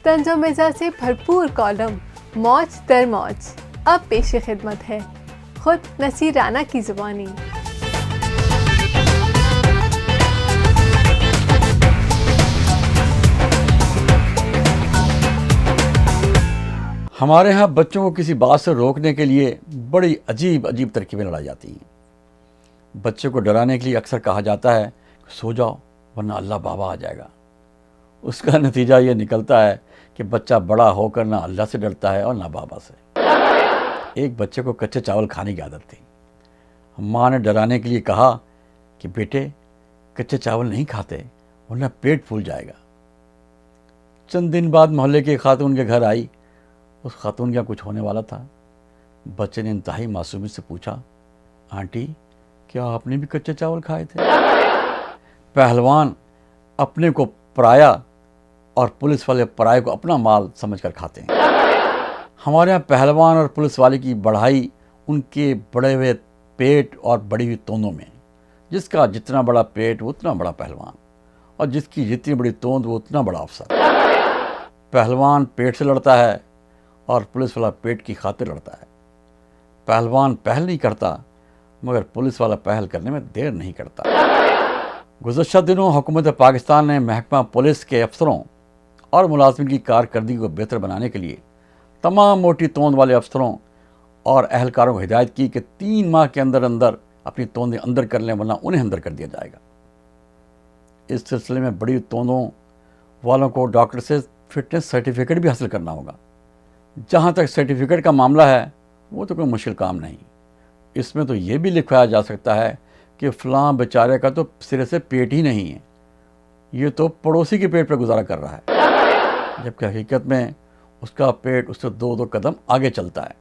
तंज व मिज़ा से भरपूर कॉलम मौज दर मौज अब पेश खिदमत है खुद नसीर राना की ज़ुबानी। हमारे यहाँ बच्चों को किसी बात से रोकने के लिए बड़ी अजीब अजीब तरकीबें लड़ाई जाती हैं। बच्चे को डराने के लिए अक्सर कहा जाता है सो जाओ वरना अल्लाह बाबा आ जाएगा। उसका नतीजा ये निकलता है कि बच्चा बड़ा होकर ना अल्लाह से डरता है और ना बाबा से। एक बच्चे को कच्चे चावल खाने की आदत थी। माँ ने डराने के लिए कहा कि बेटे कच्चे चावल नहीं खाते वरना पेट फूल जाएगा। चंद दिन बाद मोहल्ले की खातून के घर आई। उस खातून का कुछ होने वाला था। बच्चे ने इंतहाई मासूमियत से पूछा, आंटी क्या आपने भी कच्चे चावल खाए थे? पहलवान अपने को पराया और पुलिस वाले पराये को अपना माल समझकर खाते हैं। हमारे यहाँ पहलवान और पुलिस वाले की बढ़ाई उनके बड़े हुए पेट और बड़ी हुई तोंदों में। जिसका जितना बड़ा पेट वो उतना बड़ा पहलवान और जिसकी जितनी बड़ी तोंद वो उतना बड़ा अफसर। पहलवान पेट से लड़ता है और पुलिस वाला पेट की खातिर लड़ता है। पहलवान पहल नहीं करता मगर पुलिस वाला पहल करने में देर नहीं करता। गुज़श्ता दिनों हुकूमत पाकिस्तान ने महकमा पुलिस के अफसरों और मुलाजिमिन की कारकर्दगी को बेहतर बनाने के लिए तमाम मोटी तोंद वाले अफसरों और अहलकारों को हिदायत की कि 3 माह के अंदर अंदर अपनी तोंदें अंदर कर लें वरना उन्हें अंदर कर दिया जाएगा। इस सिलसिले में बड़ी तोंदों वालों को डॉक्टर से फिटनेस सर्टिफिकेट भी हासिल करना होगा। जहाँ तक सर्टिफिकेट का मामला है वो तो कोई मुश्किल काम नहीं। इसमें तो ये भी लिखवाया जा सकता है कि फ़लाँ बेचारे का तो सिरे से पेट ही नहीं है, ये तो पड़ोसी के पेट पर गुजारा कर रहा है, जबकि हकीकत में उसका पेट उससे 2-2 कदम आगे चलता है।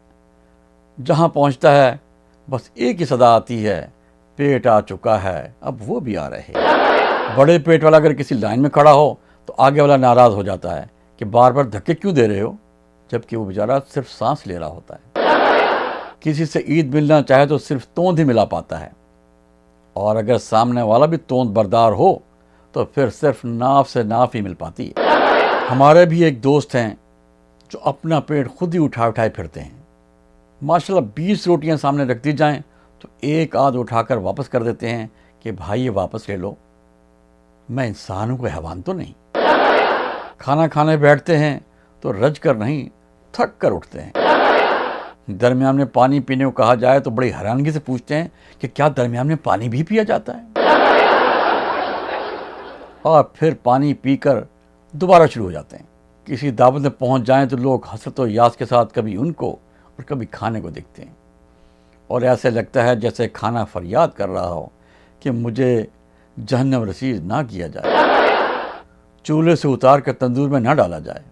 जहाँ पहुँचता है बस एक ही सदा आती है, पेट आ चुका है अब वो भी आ रहे। बड़े पेट वाला अगर किसी लाइन में खड़ा हो तो आगे वाला नाराज़ हो जाता है कि बार बार धक्के क्यों दे रहे हो, जबकि वो बेचारा सिर्फ सांस ले रहा होता है। किसी से ईद मिलना चाहे तो सिर्फ तोंद ही मिला पाता है, और अगर सामने वाला भी तोंद बरदार हो तो फिर सिर्फ नाफ से नाफ ही मिल पाती है। हमारे भी एक दोस्त हैं जो अपना पेट खुद ही उठाए फिरते हैं। माशाल्लाह 20 रोटियां सामने रख दी जाएं तो एक आध उठाकर वापस कर देते हैं कि भाई ये वापस ले लो, मैं इंसानों को हैवान तो नहीं। खाना खाने बैठते हैं तो रज कर नहीं थक कर उठते हैं। दरमियान में पानी पीने को कहा जाए तो बड़ी हैरानगी से पूछते हैं कि क्या दरमियान में पानी भी पिया जाता है? और फिर पानी पीकर दोबारा शुरू हो जाते हैं। किसी दावत में पहुंच जाएं तो लोग हसरत और यास के साथ कभी उनको और कभी खाने को देखते हैं, और ऐसे लगता है जैसे खाना फरियाद कर रहा हो कि मुझे जहन्नम रसीद ना किया जाए, चूल्हे से उतार कर तंदूर में ना डाला जाए।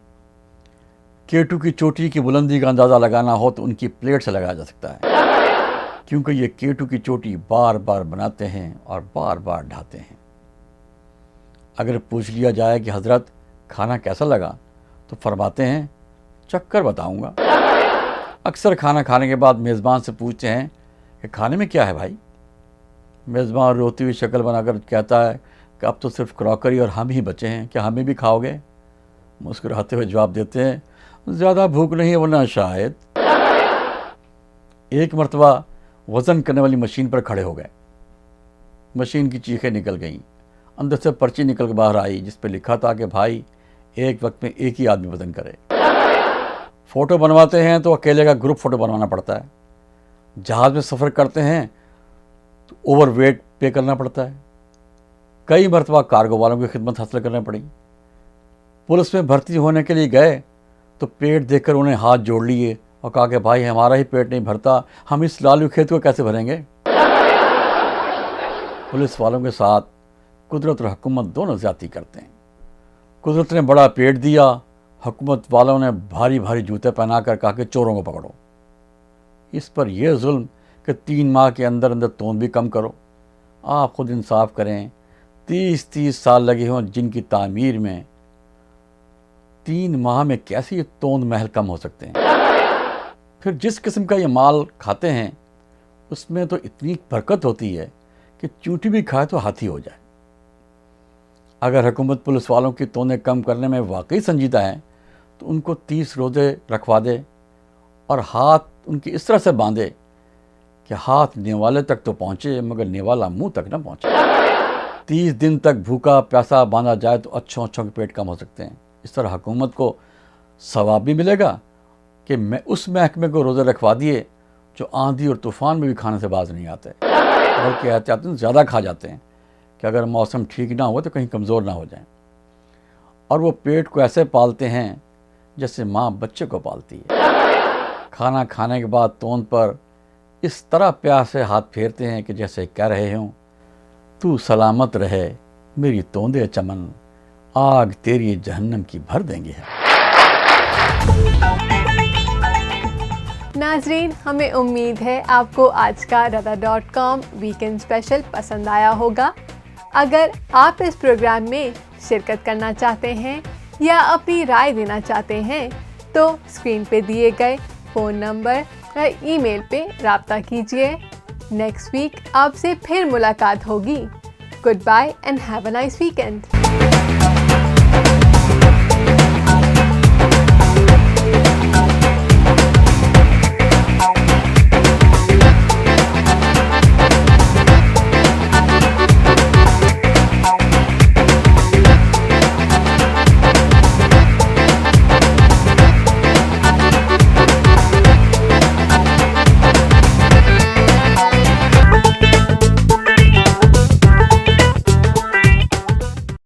केटू की चोटी की बुलंदी का अंदाज़ा लगाना हो तो उनकी प्लेट से लगाया जा सकता है, क्योंकि ये केटू की चोटी बार बार बनाते हैं और बार बार ढाते हैं। अगर पूछ लिया जाए कि हज़रत खाना कैसा लगा तो फरमाते हैं चक्कर बताऊंगा। अक्सर खाना खाने के बाद मेज़बान से पूछते हैं कि खाने में क्या है भाई? मेज़बान रोती हुई शक्ल बनाकर कहता है कि अब तो सिर्फ क्रॉकरी और हम ही बचे हैं, क्या हमें भी खाओगे? मुस्कुराते हुए जवाब देते हैं ज़्यादा भूख नहीं है वरना शायद। एक मरतबा वज़न करने वाली मशीन पर खड़े हो गए। मशीन की चीखें निकल गईं। अंदर से पर्ची निकल कर बाहर आई जिस पर लिखा था कि भाई एक वक्त में एक ही आदमी वज़न करे। फ़ोटो बनवाते हैं तो अकेले का ग्रुप फ़ोटो बनवाना पड़ता है। जहाज़ में सफ़र करते हैं तो ओवर वेट पे करना पड़ता है। कई मरतबा कार्गो वालों की खिदमत हासिल करनी पड़ी। पुलिस में भर्ती होने के लिए गए तो पेट देखकर उन्हें हाथ जोड़ लिए और कहा कि भाई हमारा ही पेट नहीं भरता, हम इस लालू खेत को कैसे भरेंगे? पुलिस वालों के साथ कुदरत और हुकूमत दोनों ज़्यादती करते हैं। कुदरत ने बड़ा पेट दिया, हुकूमत वालों ने भारी भारी जूते पहनाकर कहा कि चोरों को पकड़ो। इस पर यह जुल्म कि 3 माह के अंदर अंदर तोंद भी कम करो। आप खुद इंसाफ करें, 30-30 साल लगे हों जिनकी तामीर में, 3 माह में कैसे ये तोंद महल कम हो सकते हैं? फिर जिस किस्म का ये माल खाते हैं उसमें तो इतनी बरकत होती है कि चूंटी भी खाए तो हाथी हो जाए। अगर हुकूमत पुलिस वालों की तोंदें कम करने में वाकई संजीदा है تو ان کو 30 روزے رکھوا دے اور ہاتھ ان کی اس طرح سے باندھے کہ ہاتھ نیوالے تک تو پہنچے مگر نیوالا منہ تک نہ پہنچے۔ 30 دن تک بھوکا پیاسا باندھا جائے تو اچھوں کے پیٹ کم ہو سکتے ہیں۔ اس طرح حکومت کو ثواب بھی ملے گا کہ میں اس محکمے کو روزے رکھوا دیے جو آندھی اور طوفان میں بھی کھانے سے باز نہیں آتے، بلکہ احتیاطاً زیادہ کھا جاتے ہیں کہ اگر موسم ٹھیک نہ ہو تو کہیں کمزور نہ ہو جائیں، اور وہ پیٹ کو ایسے پالتے ہیں جیسے ماں بچے کو پالتی ہے۔ کھانا کھانے کے بعد توند پر اس طرح پیار سے ہاتھ پھیرتے ہیں کہ جیسے کہہ رہے ہوں، تو سلامت رہے میری توندے چمن، آگ تیری جہنم کی بھر دیں گے۔ ناظرین، ہمیں امید ہے آپ کو آج کا radar.com ویکینڈ اسپیشل پسند آیا ہوگا۔ اگر آپ اس پروگرام میں شرکت کرنا چاہتے ہیں یا اپنی رائے دینا چاہتے ہیں تو اسکرین پہ دیے گئے فون نمبر یا ای میل پہ رابطہ کیجیے۔ نیکسٹ ویک آپ سے پھر ملاقات ہوگی۔ Good bye and have a nice weekend.